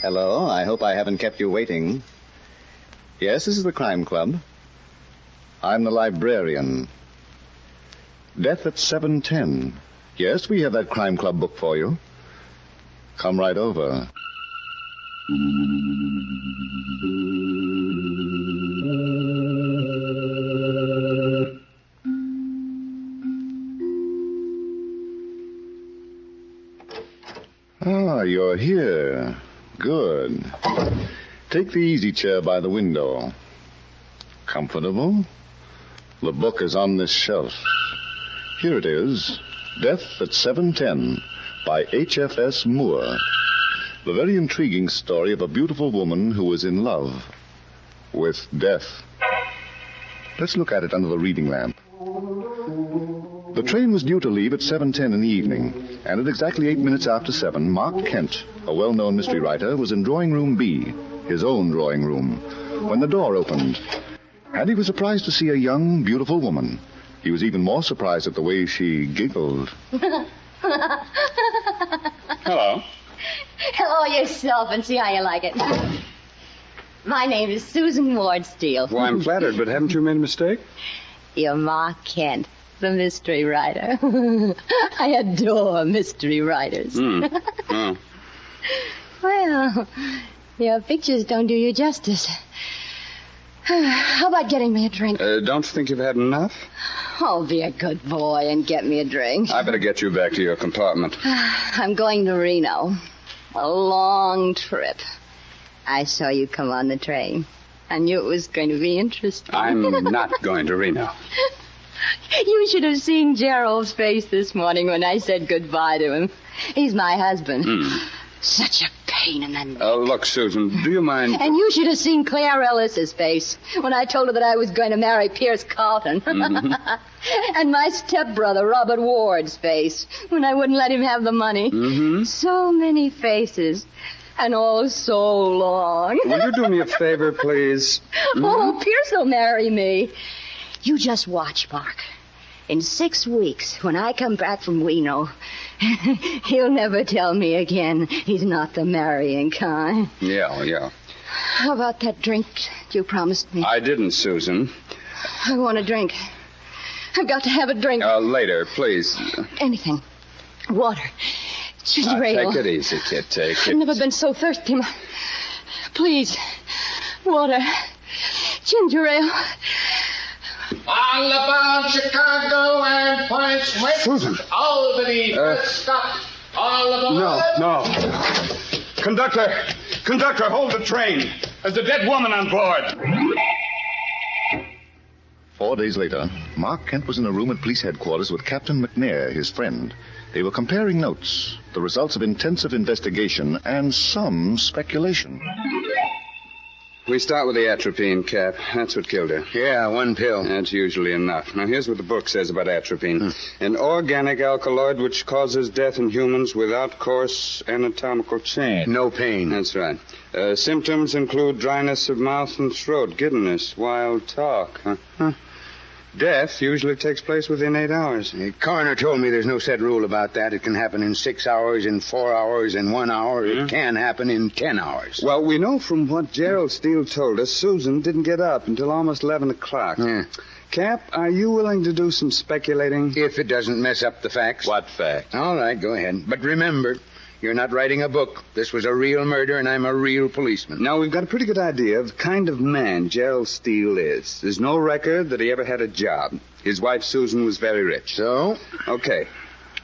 Hello, I hope I haven't kept you waiting. Yes, this is the Crime Club. I'm the librarian. Death at 7:10. Yes, we have that Crime Club book for you. Come right over. Ah, you're here. Good. Take the easy chair by the window. Comfortable? The book is on this shelf. Here it is. Death at 7:10 by H.F.S. Moore. The very intriguing story of a beautiful woman who was in love with death. Let's look at it under the reading lamp. The train was due to leave at 7:10 in the evening, and at exactly 8 minutes after 7, Mark Kent, a well-known mystery writer, was in drawing room B, his own drawing room, when the door opened. And he was surprised to see a young, beautiful woman. He was even more surprised at the way she giggled. Hello. Hello yourself, and see how you like it. My name is Susan Ward Steele. Well, I'm flattered, but haven't you made a mistake? You're Mark Kent, the mystery writer. I adore mystery writers. Oh. Well, your pictures don't do you justice. How about getting me a drink? Don't you think you've had enough? Oh, be a good boy and get me a drink. I better get you back to your compartment. I'm going to Reno. A long trip. I saw you come on the train. I knew it was going to be interesting. I'm not going to Reno. You should have seen Gerald's face this morning when I said goodbye to him. He's my husband. Such a pain in the neck. Look, Susan, do you mind... And you should have seen Claire Ellis's face when I told her that I was going to marry Pierce Carlton. And my stepbrother, Robert Ward's face, when I wouldn't let him have the money. So many faces, and all so long. Will you do me a favor, please? Oh, Pierce will marry me. You just watch, Mark. In 6 weeks, when I come back from Reno, he'll never tell me again he's not the marrying kind. Yeah. How about that drink you promised me? I didn't, Susan. I want a drink. I've got to have a drink. Later, please. Anything. Water. Ginger ale. Take it easy, kid. Take it. I've never been so thirsty. Please. Water. Ginger ale. All about Chicago and Point Smith. Susan. Albany, stop. All about... No. Conductor, hold the train. There's a dead woman on board. 4 days later, Mark Kent was in a room at police headquarters with Captain McNair, his friend. They were comparing notes, the results of intensive investigation, and some speculation. We start with the atropine, Cap. That's what killed her. Yeah, 1 pill. That's usually enough. Now, here's what the book says about atropine. An organic alkaloid which causes death in humans without coarse anatomical change. No pain. That's right. Symptoms include dryness of mouth and throat, giddiness, wild talk. Death usually takes place within 8 hours. The coroner told me there's no set rule about that. It can happen in 6 hours, in 4 hours, in 1 hour. It can happen in 10 hours. Well, we know from what Gerald Steele told us, Susan didn't get up until almost 11 o'clock. Yeah. Cap, are you willing to do some speculating? If it doesn't mess up the facts. What fact? All right, go ahead. But remember, you're not writing a book. This was a real murder, and I'm a real policeman. Now, we've got a pretty good idea of the kind of man Gerald Steele is. There's no record that he ever had a job. His wife, Susan, was very rich. So? Okay.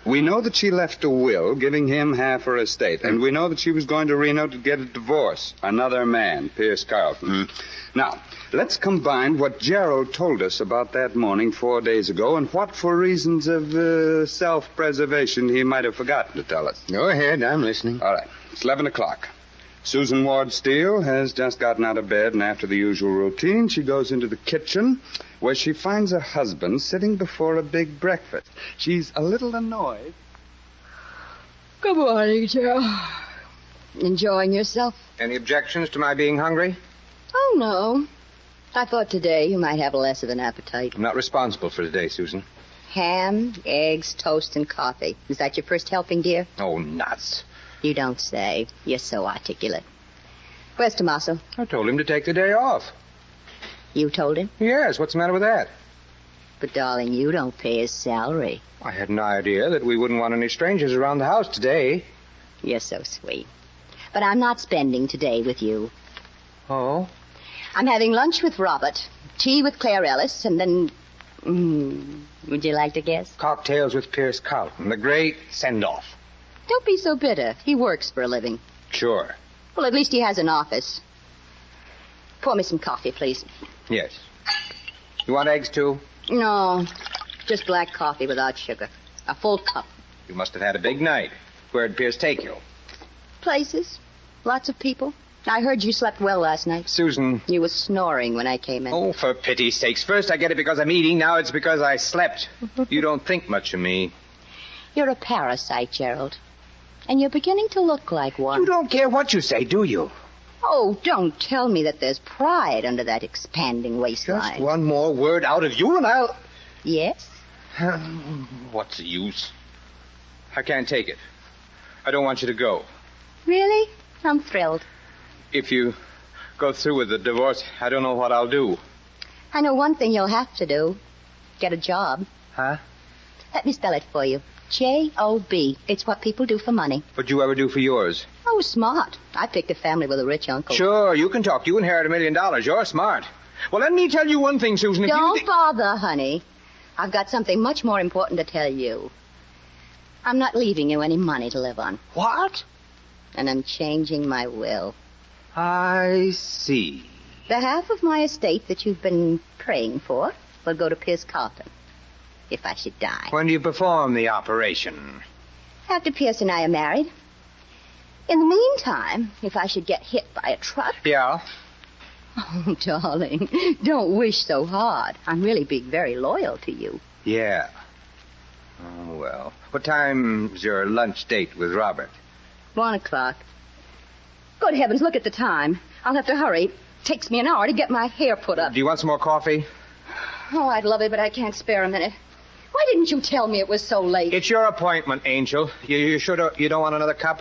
We know that she left a will giving him half her estate, and we know that she was going to Reno to get a divorce. Another man, Pierce Carlton. Now, let's combine what Gerald told us about that morning 4 days ago and what, for reasons of self-preservation, he might have forgotten to tell us. Go ahead, I'm listening. All right. It's 11 o'clock. Susan Ward Steele has just gotten out of bed, and after the usual routine, she goes into the kitchen, where she finds her husband sitting before a big breakfast. She's a little annoyed. Good morning, Gerald. Enjoying yourself? Any objections to my being hungry? Oh, no. I thought today you might have less of an appetite. I'm not responsible for today, Susan. Ham, eggs, toast, and coffee. Is that your first helping, dear? Oh, nuts. You don't say. You're so articulate. Where's Tommaso? I told him to take the day off. You told him? Yes, what's the matter with that? But, darling, you don't pay his salary. I had an idea that we wouldn't want any strangers around the house today. You're so sweet. But I'm not spending today with you. Oh? I'm having lunch with Robert, tea with Claire Ellis, and then... would you like to guess? Cocktails with Pierce Carlton, the great send-off. Don't be so bitter. He works for a living. Sure. Well, at least he has an office. Pour me some coffee, please. Yes. You want eggs, too? No, just black coffee without sugar. A full cup. You must have had a big night. Where'd Pierce take you? Places. Lots of people. I heard you slept well last night. Susan. You were snoring when I came in. Oh, for pity's sakes. First I get it because I'm eating, now it's because I slept. You don't think much of me. You're a parasite, Gerald. And you're beginning to look like one. You don't care what you say, do you? Oh, don't tell me that there's pride under that expanding waistline. Just one more word out of you and I'll... Yes? What's the use? I can't take it. I don't want you to go. Really? I'm thrilled. If you go through with the divorce, I don't know what I'll do. I know one thing you'll have to do. Get a job. Huh? Let me spell it for you. J-O-B. It's what people do for money. What'd you ever do for yours? Oh, smart. I picked a family with a rich uncle. Sure, you can talk. You inherit $1 million. You're smart. Well, let me tell you one thing, Susan. If Don't bother, honey. I've got something much more important to tell you. I'm not leaving you any money to live on. What? And I'm changing my will. I see. The half of my estate that you've been praying for will go to Pierce Carlton. If I should die. When do you perform the operation? After Pierce and I are married. In the meantime, if I should get hit by a truck... Yeah? Oh, darling, don't wish so hard. I'm really being very loyal to you. Yeah. Oh, well. What time's your lunch date with Robert? 1:00. Good heavens, look at the time. I'll have to hurry. It takes me an hour to get my hair put up. Do you want some more coffee? Oh, I'd love it, but I can't spare a minute. Why didn't you tell me it was so late? It's your appointment, Angel. You sure you don't want another cup?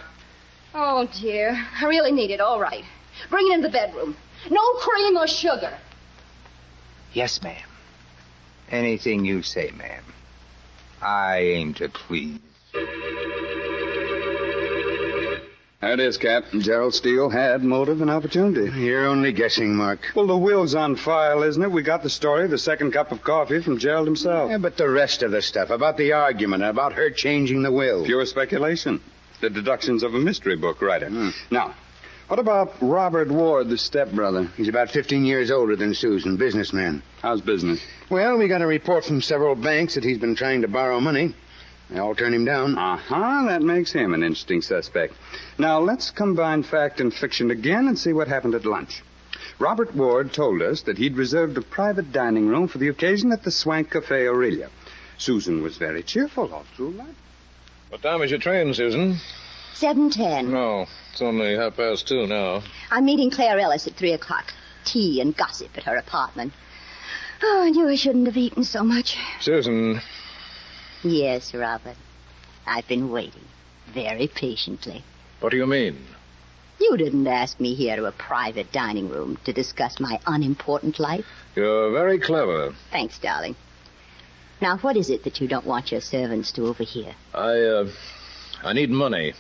Oh, dear. I really need it. All right. Bring it in the bedroom. No cream or sugar. Yes, ma'am. Anything you say, ma'am. I aim to please. There it is, Captain. Gerald Steele had motive and opportunity. You're only guessing, Mark. Well, the will's on file, isn't it? We got the story of the second cup of coffee from Gerald himself. Yeah, but the rest of the stuff, about the argument, about her changing the will. Pure speculation. The deductions of a mystery book writer. Now, what about Robert Ward, the stepbrother? He's about 15 years older than Susan, businessman. How's business? Well, we got a report from several banks that he's been trying to borrow money. They all turned him down. That makes him an interesting suspect. Now, let's combine fact and fiction again and see what happened at lunch. Robert Ward told us that he'd reserved a private dining room for the occasion at the Swank Cafe Aurelia. Susan was very cheerful all through lunch. What time is your train, Susan? 7:10. No, it's only 2:30 now. I'm meeting Claire Ellis at 3:00. Tea and gossip at her apartment. Oh, I knew I shouldn't have eaten so much. Susan. Yes, Robert. I've been waiting very patiently. What do you mean? You didn't ask me here to a private dining room to discuss my unimportant life. You're very clever. Thanks, darling. Now, what is it that you don't want your servants to overhear? I need money.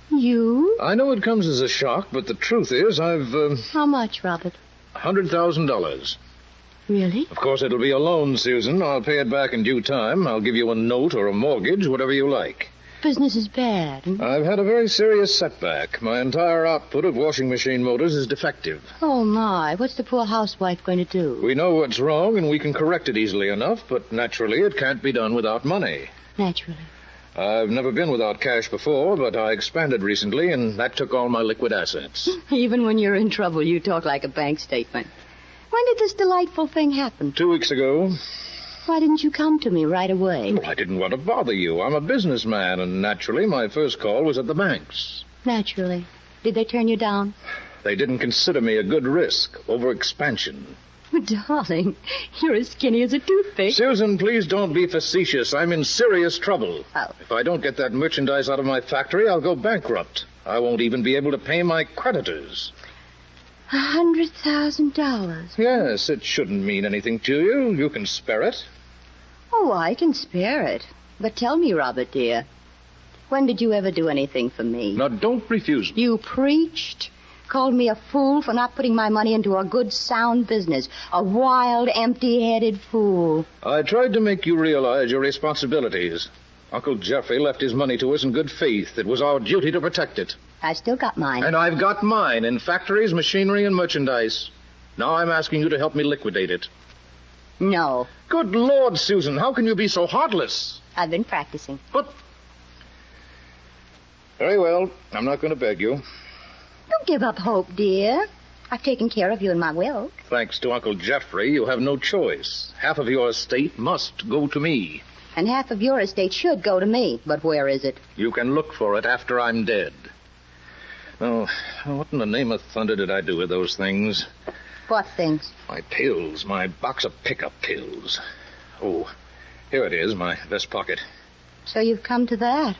You? I know it comes as a shock, but the truth is I've, How much, Robert? $100,000. Really? Of course, it'll be a loan, Susan. I'll pay it back in due time. I'll give you a note or a mortgage, whatever you like. Business is bad. I've had a very serious setback. My entire output of washing machine motors is defective. Oh, my. What's the poor housewife going to do? We know what's wrong, and we can correct it easily enough, but naturally it can't be done without money. Naturally. I've never been without cash before, but I expanded recently, and that took all my liquid assets. Even when you're in trouble, you talk like a bank statement. When did this delightful thing happen? 2 weeks ago. Why didn't you come to me right away? Well, I didn't want to bother you. I'm a businessman, and naturally my first call was at the banks. Naturally. Did they turn you down? They didn't consider me a good risk. Overexpansion. Darling, you're as skinny as a toothpick. Susan, please don't be facetious. I'm in serious trouble. Oh. If I don't get that merchandise out of my factory, I'll go bankrupt. I won't even be able to pay my creditors. $100,000. Yes, it shouldn't mean anything to you. You can spare it. Oh, I can spare it. But tell me, Robert, dear, when did you ever do anything for me? Now, don't refuse me. You preached. Called me a fool for not putting my money into a good, sound business. A wild, empty-headed fool. I tried to make you realize your responsibilities. Uncle Jeffrey left his money to us in good faith. It was our duty to protect it. I still got mine. And I've got mine in factories, machinery, and merchandise. Now I'm asking you to help me liquidate it. No. Good Lord, Susan, how can you be so heartless? I've been practicing. But... Very well, I'm not going to beg you. Don't give up hope, dear. I've taken care of you in my will. Thanks to Uncle Jeffrey, you have no choice. Half of your estate must go to me. And half of your estate should go to me. But where is it? You can look for it after I'm dead. Oh, what in the name of thunder did I do with those things? What things? My pills, my box of pickup pills. Oh, here it is, my vest pocket. So you've come to that,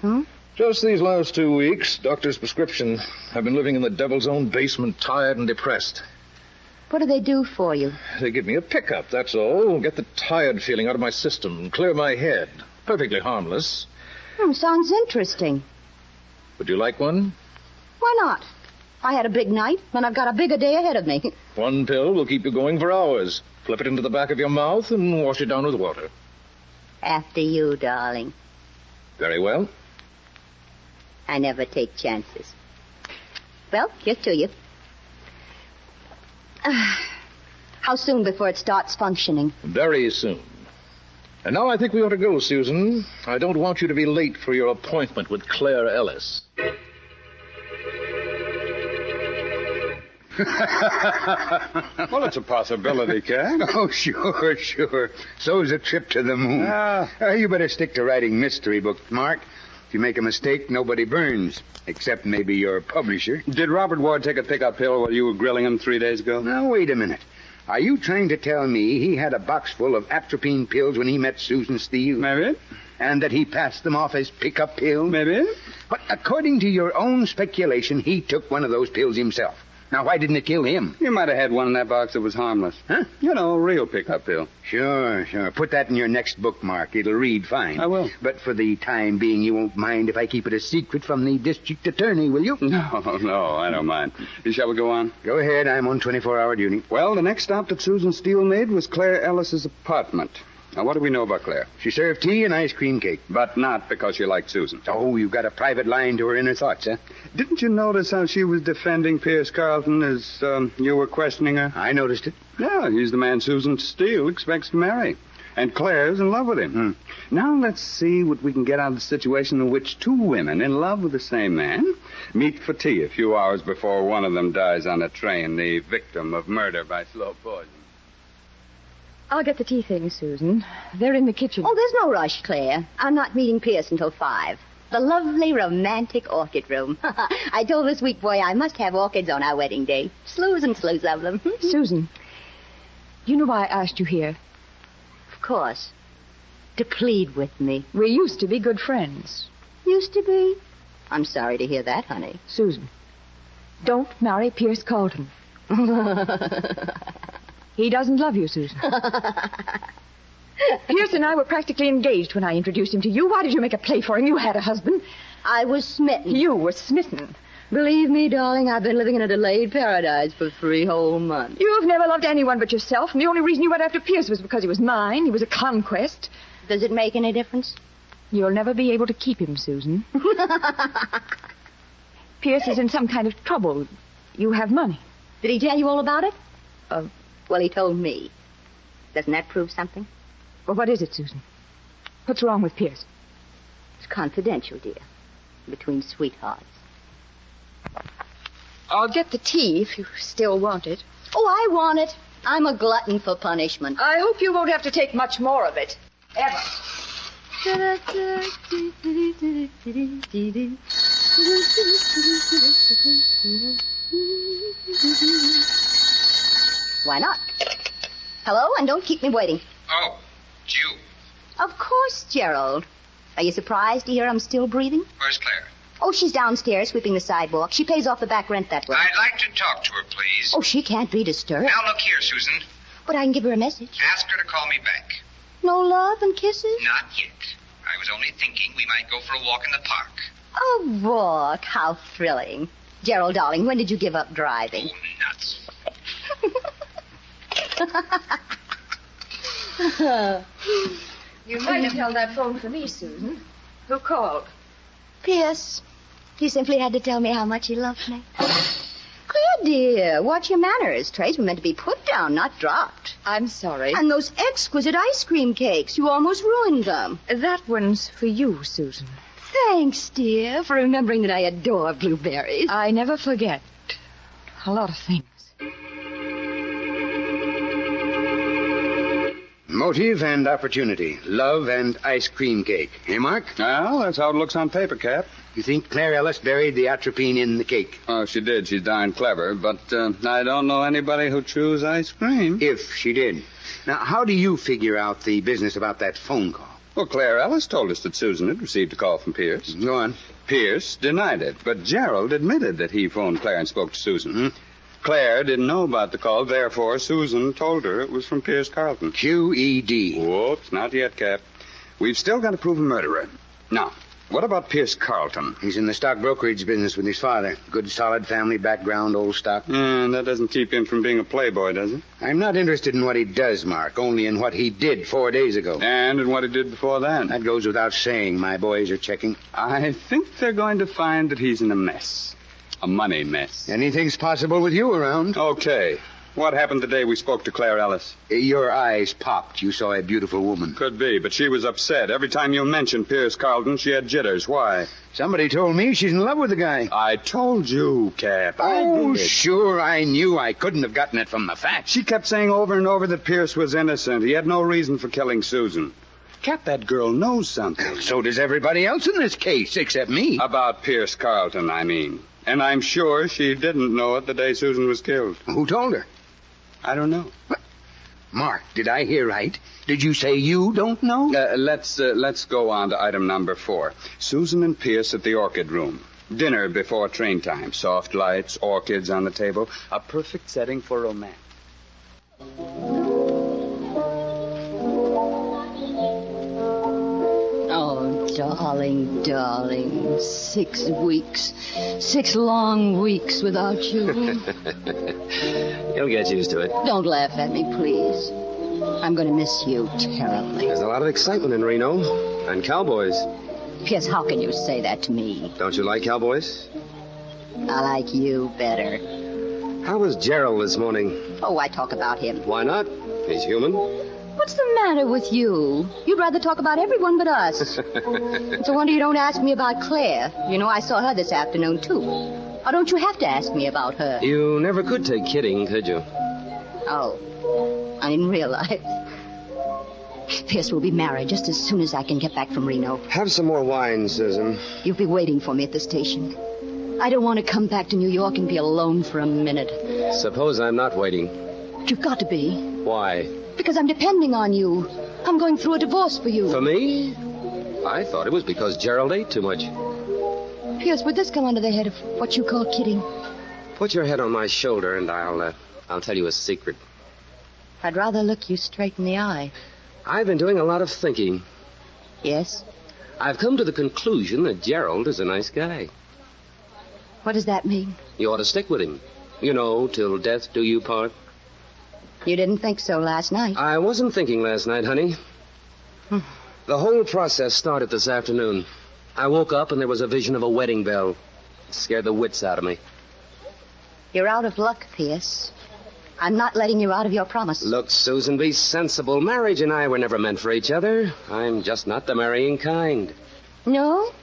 Just these last 2 weeks, doctor's prescription. I've been living in the devil's own basement, tired and depressed. What do they do for you? They give me a pickup, that's all. Get the tired feeling out of my system and clear my head. Perfectly harmless. Sounds interesting. Would you like one? Why not? I had a big night, and I've got a bigger day ahead of me. One pill will keep you going for hours. Flip it into the back of your mouth and wash it down with water. After you, darling. Very well. I never take chances. Well, here's to you. How soon before it starts functioning? Very soon. And now I think we ought to go, Susan. I don't want you to be late for your appointment with Claire Ellis. Well, it's a possibility, Cat. Oh, sure. So's a trip to the moon. You better stick to writing mystery books, Mark. If you make a mistake, nobody burns, except maybe your publisher. Did Robert Ward take a pickup pill while you were grilling him 3 days ago? Now, wait a minute. Are you trying to tell me he had a box full of atropine pills when he met Susan Steele? Maybe. And that he passed them off as pickup pills? Maybe. But according to your own speculation, he took one of those pills himself. Now, why didn't it kill him? You might have had one in that box that was harmless. Huh? You know, a real pickup pill. Sure. Put that in your next bookmark. It'll read fine. I will. But for the time being, you won't mind if I keep it a secret from the district attorney, will you? No, I don't mind. Shall we go on? Go ahead. I'm on 24-hour duty. Well, the next stop that Susan Steele made was Claire Ellis's apartment. Now, what do we know about Claire? She served tea and ice cream cake. But not because you liked Susan. Oh, you've got a private line to her inner thoughts, huh? Didn't you notice how she was defending Pierce Carlton as you were questioning her? I noticed it. Yeah, he's the man Susan Steele expects to marry. And Claire's in love with him. Now let's see what we can get out of the situation in which two women in love with the same man meet for tea a few hours before one of them dies on a train, the victim of murder by slow poison. I'll get the tea things, Susan. They're in the kitchen. Oh, there's no rush, Claire. I'm not meeting Pierce until 5. The lovely, romantic orchid room. I told this weak boy I must have orchids on our wedding day. Slews and slews of them. Susan, you know why I asked you here? Of course. To plead with me. We used to be good friends. Used to be? I'm sorry to hear that, honey. Susan, don't marry Pierce Carlton. He doesn't love you, Susan. Pierce and I were practically engaged when I introduced him to you. Why did you make a play for him? You had a husband. I was smitten. You were smitten. Believe me, darling, I've been living in a delayed paradise for 3 whole months. You've never loved anyone but yourself, and the only reason you went after Pierce was because he was mine. He was a conquest. Does it make any difference? You'll never be able to keep him, Susan. Pierce is in some kind of trouble. You have money. Did he tell you all about it? Well, he told me. Doesn't that prove something? Well, what is it, Susan? What's wrong with Pierce? It's confidential, dear. Between sweethearts. I'll get the tea if you still want it. Oh, I want it. I'm a glutton for punishment. I hope you won't have to take much more of it. Ever. Why not? Hello, and don't keep me waiting. Oh, it's you. Of course, Gerald. Are you surprised to hear I'm still breathing? Where's Claire? Oh, she's downstairs sweeping the sidewalk. She pays off the back rent that way. I'd like to talk to her, please. Oh, she can't be disturbed. Now, look here, Susan. But I can give her a message. Ask her to call me back. No love and kisses? Not yet. I was only thinking we might go for a walk in the park. A walk. How thrilling. Gerald, darling, when did you give up driving? Oh, nuts. You might have held that phone for me, Susan. Who called? Pierce. He simply had to tell me how much he loved me. Claire, dear, watch your manners. Trays were meant to be put down, not dropped. I'm sorry. And those exquisite ice cream cakes, you almost ruined them. That one's for you, Susan. Thanks, dear, for remembering that I adore blueberries. I never forget a lot of things. Motive and opportunity. Love and ice cream cake. Hey, Mark? Well, that's how it looks on paper, Cap. You think Claire Ellis buried the atropine in the cake? Oh, she did. She's darn clever. But I don't know anybody who chews ice cream. If she did. Now, how do you figure out the business about that phone call? Well, Claire Ellis told us that Susan had received a call from Pierce. Go on. Pierce denied it, but Gerald admitted that he phoned Claire and spoke to Susan. Claire didn't know about the call, therefore Susan told her it was from Pierce Carlton. QED. Whoops, not yet, Cap. We've still got to prove a murderer. Now, what about Pierce Carlton? He's in the stock brokerage business with his father. Good, solid family background, old stock. That doesn't keep him from being a playboy, does it? I'm not interested in what he does, Mark, only in what he did 4 days ago. And in what he did before then. That goes without saying. My boys are checking. I think they're going to find that he's in a mess. A money mess. Anything's possible with you around. Okay. What happened the day we spoke to Claire Ellis? Your eyes popped. You saw a beautiful woman. Could be, but she was upset. Every time you mentioned Pierce Carlton, she had jitters. Why? Somebody told me she's in love with the guy. I told you, Cap. Oh, sure, I knew. I couldn't have gotten it from the facts. She kept saying over and over that Pierce was innocent. He had no reason for killing Susan. Cap, that girl knows something. So does everybody else in this case, except me. About Pierce Carlton, I mean. And I'm sure she didn't know it the day Susan was killed. Who told her? I don't know. What? Mark, did I hear right? Did you say you don't know? Let's go on to item number 4. Susan and Pierce at the Orchid Room. Dinner before train time. Soft lights, orchids on the table. A perfect setting for romance. Darling, darling, 6 weeks. 6 long weeks without you. You'll get used to it. Don't laugh at me, please. I'm going to miss you terribly. There's a lot of excitement in Reno. And cowboys. Pierce, how can you say that to me? Don't you like cowboys? I like you better. How was Gerald this morning? Oh, why talk about him? Why not? He's human. What's the matter with you? You'd rather talk about everyone but us. It's a wonder you don't ask me about Claire. You know, I saw her this afternoon, too. Or don't you have to ask me about her? You never could take kidding, could you? Oh, I didn't realize. Pierce will be married just as soon as I can get back from Reno. Have some more wine, Susan. You'll be waiting for me at the station. I don't want to come back to New York and be alone for a minute. Suppose I'm not waiting. But you've got to be. Why? Because I'm depending on you. I'm going through a divorce for you. For me? I thought it was because Gerald ate too much. Pierce, would this come under the head of what you call kidding? Put your head on my shoulder and I'll tell you a secret. I'd rather look you straight in the eye. I've been doing a lot of thinking. Yes? I've come to the conclusion that Gerald is a nice guy. What does that mean? You ought to stick with him. You know, till death do you part. You didn't think so last night. I wasn't thinking last night, honey. The whole process started this afternoon. I woke up and there was a vision of a wedding bell. It scared the wits out of me. You're out of luck, Pierce. I'm not letting you out of your promise. Look, Susan, be sensible. Marriage and I were never meant for each other. I'm just not the marrying kind. No?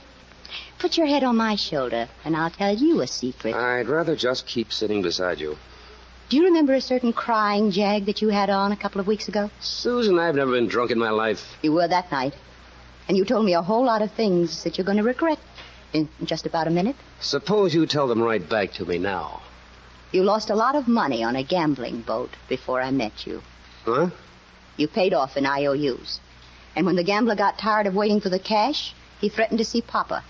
Put your head on my shoulder, and I'll tell you a secret. I'd rather just keep sitting beside you. Do you remember a certain crying jag that you had on a couple of weeks ago? Susan, I've never been drunk in my life. You were that night. And you told me a whole lot of things that you're going to regret in just about a minute. Suppose you tell them right back to me now. You lost a lot of money on a gambling boat before I met you. Huh? You paid off in IOUs. And when the gambler got tired of waiting for the cash, he threatened to see Papa.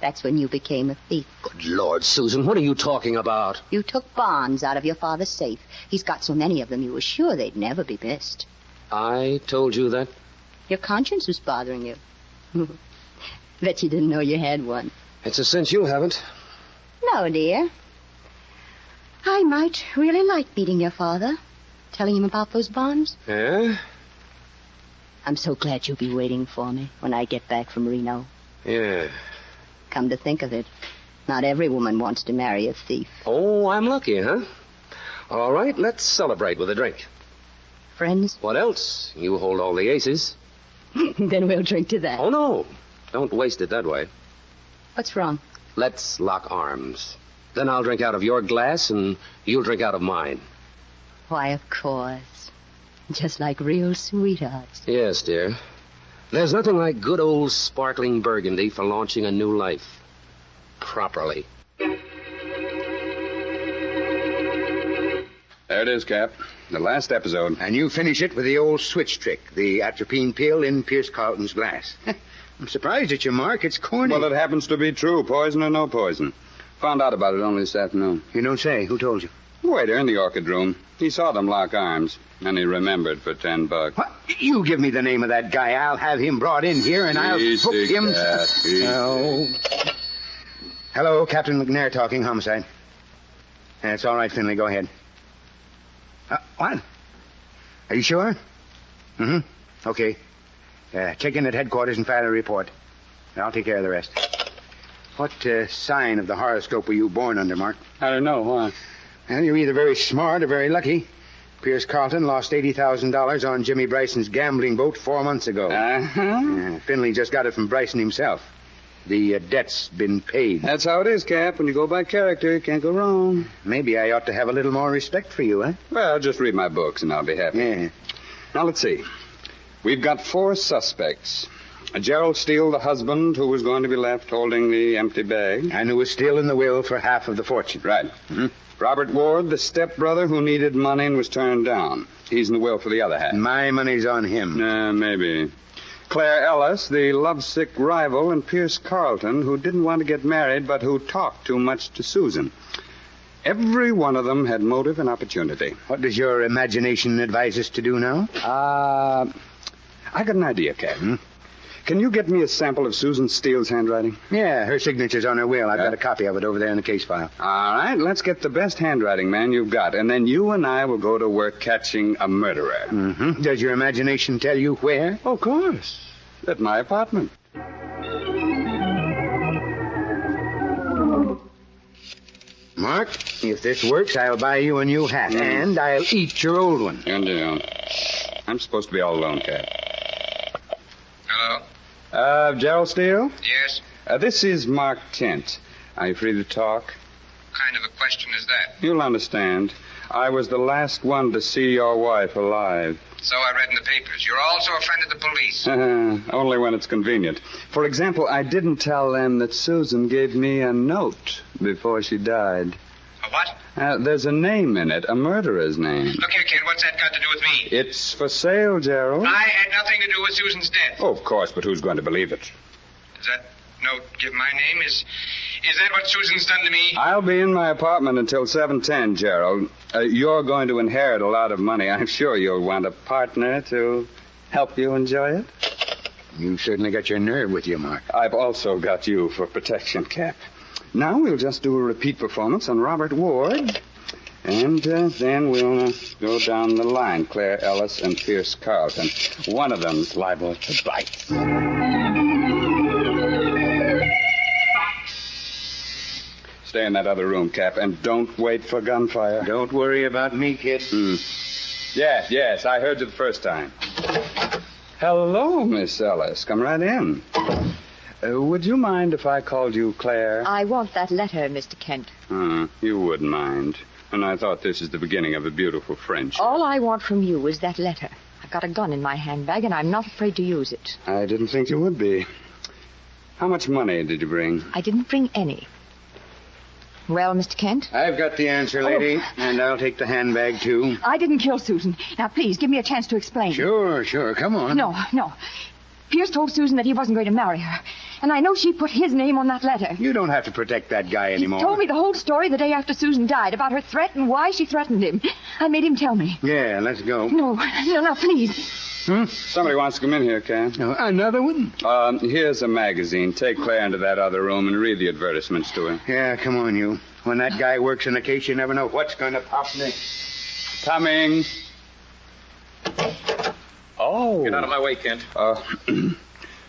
That's when you became a thief. Good Lord, Susan, what are you talking about? You took bonds out of your father's safe. He's got so many of them, you were sure they'd never be missed. I told you that? Your conscience was bothering you. Bet you didn't know you had one. It's a cinch you haven't. No, dear. I might really like meeting your father, telling him about those bonds. Yeah? I'm so glad you'll be waiting for me when I get back from Reno. Yeah. Come to think of it, not every woman wants to marry a thief. Oh, I'm lucky, huh? All right, let's celebrate with a drink. Friends? What else? You hold all the aces. Then we'll drink to that. Oh, no. Don't waste it that way. What's wrong? Let's lock arms. Then I'll drink out of your glass, and you'll drink out of mine. Why, of course. Just like real sweethearts. Yes, dear. There's nothing like good old sparkling Burgundy for launching a new life. Properly. There it is, Cap. The last episode. And you finish it with the old switch trick, the atropine pill in Pierce Carlton's glass. I'm surprised at you, Mark. It's corny. Well, it happens to be true, poison or no poison. Found out about it only this afternoon. You don't say. Who told you? Waiter in the orchid room. He saw them lock arms, and he remembered for $10. What? You give me the name of that guy. I'll have him brought in here, and I'll book him. Oh. Hello, Captain McNair talking, homicide. That's all right, Finley. Go ahead. What? Are you sure? Mm-hmm. Okay. Check in at headquarters and file a report. I'll take care of the rest. What sign of the horoscope were you born under, Mark? I don't know. Why? Well, you're either very smart or very lucky. Pierce Carlton lost $80,000 on Jimmy Bryson's gambling boat 4 months ago. Finley just got it from Bryson himself. The debt's been paid. That's how it is, Cap. When you go by character, you can't go wrong. Maybe I ought to have a little more respect for you, huh? Well, just read my books and I'll be happy. Yeah. Now, let's see. We've got 4 suspects. Gerald Steele, the husband, who was going to be left holding the empty bag. And who was still in the will for half of the fortune. Right. Mm-hmm. Robert Ward, the stepbrother who needed money and was turned down. He's in the will for the other half. My money's on him. Maybe. Claire Ellis, the lovesick rival, and Pierce Carlton, who didn't want to get married but who talked too much to Susan. Every one of them had motive and opportunity. What does your imagination advise us to do now? I got an idea, Captain. Can you get me a sample of Susan Steele's handwriting? Yeah, her signature's on her will. I've got a copy of it over there in the case file. All right, let's get the best handwriting man you've got, and then you and I will go to work catching a murderer. Mm-hmm. Does your imagination tell you where? Of course. At my apartment. Mark, if this works, I'll buy you a new hat, and I'll eat your old one. And I'm supposed to be all alone, Cap. Hello? Gerald Steele? Yes? This is Mark Kent. Are you free to talk? What kind of a question is that? You'll understand. I was the last one to see your wife alive. So I read in the papers. You're also a friend of the police. Only when it's convenient. For example, I didn't tell them that Susan gave me a note before she died. A what? There's a name in it, a murderer's name. Look here, kid, what's that got to do with me? It's for sale, Gerald. I had nothing to do with Susan's death. Oh, of course, but who's going to believe it? Does that note give my name? Is that what Susan's done to me? I'll be in my apartment until 7:10, Gerald. You're going to inherit a lot of money. I'm sure you'll want a partner to help you enjoy it. You certainly got your nerve with you, Mark. I've also got you for protection, Cap. Now we'll just do a repeat performance on Robert Ward. And then we'll go down the line. Claire Ellis and Pierce Carlton. One of them's liable to bite. Stay in that other room, Cap, and don't wait for gunfire. Don't worry about me, kid. Yes, I heard you the first time. Hello, Miss Ellis. Come right in. Would you mind if I called you Claire? I want that letter, Mr. Kent. You wouldn't mind. And I thought this is the beginning of a beautiful friendship. All I want from you is that letter. I've got a gun in my handbag, and I'm not afraid to use it. I didn't think you would be. How much money did you bring? I didn't bring any. Well, Mr. Kent? I've got the answer, lady, and I'll take the handbag, too. I didn't kill Susan. Now, please, give me a chance to explain. Sure. Come on. No. Pierce told Susan that he wasn't going to marry her. And I know she put his name on that letter. You don't have to protect that guy anymore. He told me the whole story the day after Susan died, about her threat and why she threatened him. I made him tell me. Yeah, let's go. No, please. Somebody wants to come in here, Ken. Another one? Here's a magazine. Take Claire into that other room and read the advertisements to her. Yeah, come on, you. When that guy works in a case, you never know what's going to pop next. Coming. Oh. Get out of my way, Kent.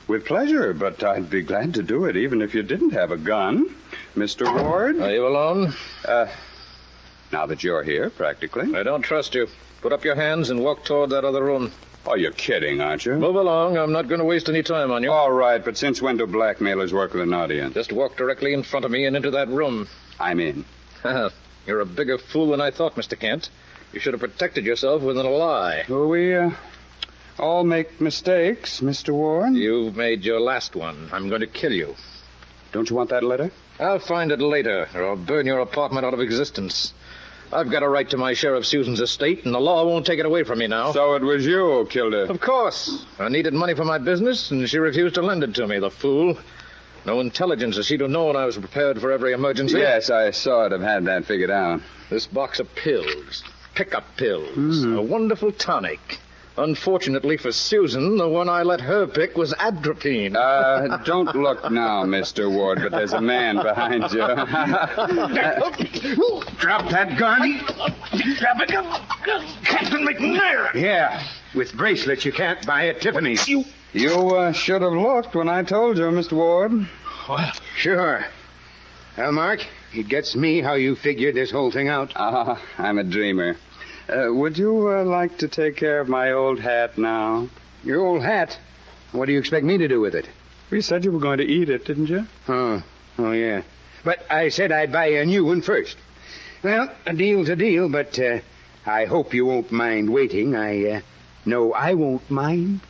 With pleasure, but I'd be glad to do it even if you didn't have a gun. Mr. Ward? Are you alone? Now that you're here, practically. I don't trust you. Put up your hands and walk toward that other room. Oh, you're kidding, aren't you? Move along. I'm not going to waste any time on you. All right, but since when do blackmailers work with an audience? Just walk directly in front of me and into that room. I'm in. You're a bigger fool than I thought, Mr. Kent. You should have protected yourself with a lie. Well, we all make mistakes, Mr. Ward. You've made your last one. I'm going to kill you. Don't you want that letter? I'll find it later, or I'll burn your apartment out of existence. I've got a right to my share of Susan's estate, and the law won't take it away from me now. So it was you who killed her? Of course. I needed money for my business, and she refused to lend it to me, the fool. No intelligence as she'd have known I was prepared for every emergency. Yes, I sort of had that figured out. This box of pills, pickup pills, a wonderful tonic. Unfortunately for Susan, the one I let her pick was atropine. Don't look now, Mr. Ward, but there's a man behind you. Drop that gun. Drop it. Captain McNair. Yeah, with bracelets you can't buy at Tiffany's. You should have looked when I told you, Mr. Ward. Well, sure. Well, Mark, it gets me how you figured this whole thing out. I'm a dreamer. Would you like to take care of my old hat now? Your old hat? What do you expect me to do with it? You said you were going to eat it, didn't you? Oh, yeah. But I said I'd buy a new one first. Well, a deal's a deal, but I hope you won't mind waiting. No, I won't mind.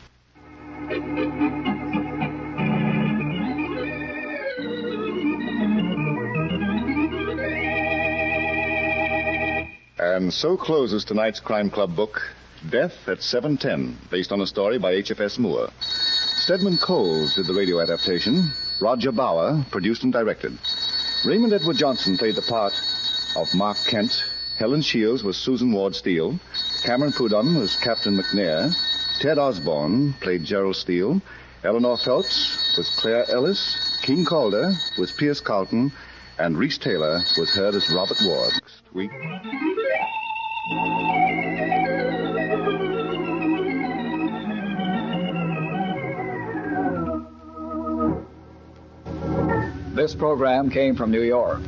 And so closes tonight's Crime Club book, Death at 7:10, based on a story by H.F.S. Moore. Stedman Coles did the radio adaptation. Roger Bauer produced and directed. Raymond Edward Johnson played the part of Mark Kent. Helen Shields was Susan Ward Steele. Cameron Prudhomme was Captain McNair. Ted Osborne played Gerald Steele. Eleanor Phelps was Claire Ellis. King Calder was Pierce Carlton. And Reese Taylor was heard as Robert Ward. Next week. This program came from New York.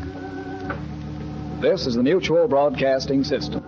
This is the Mutual Broadcasting System.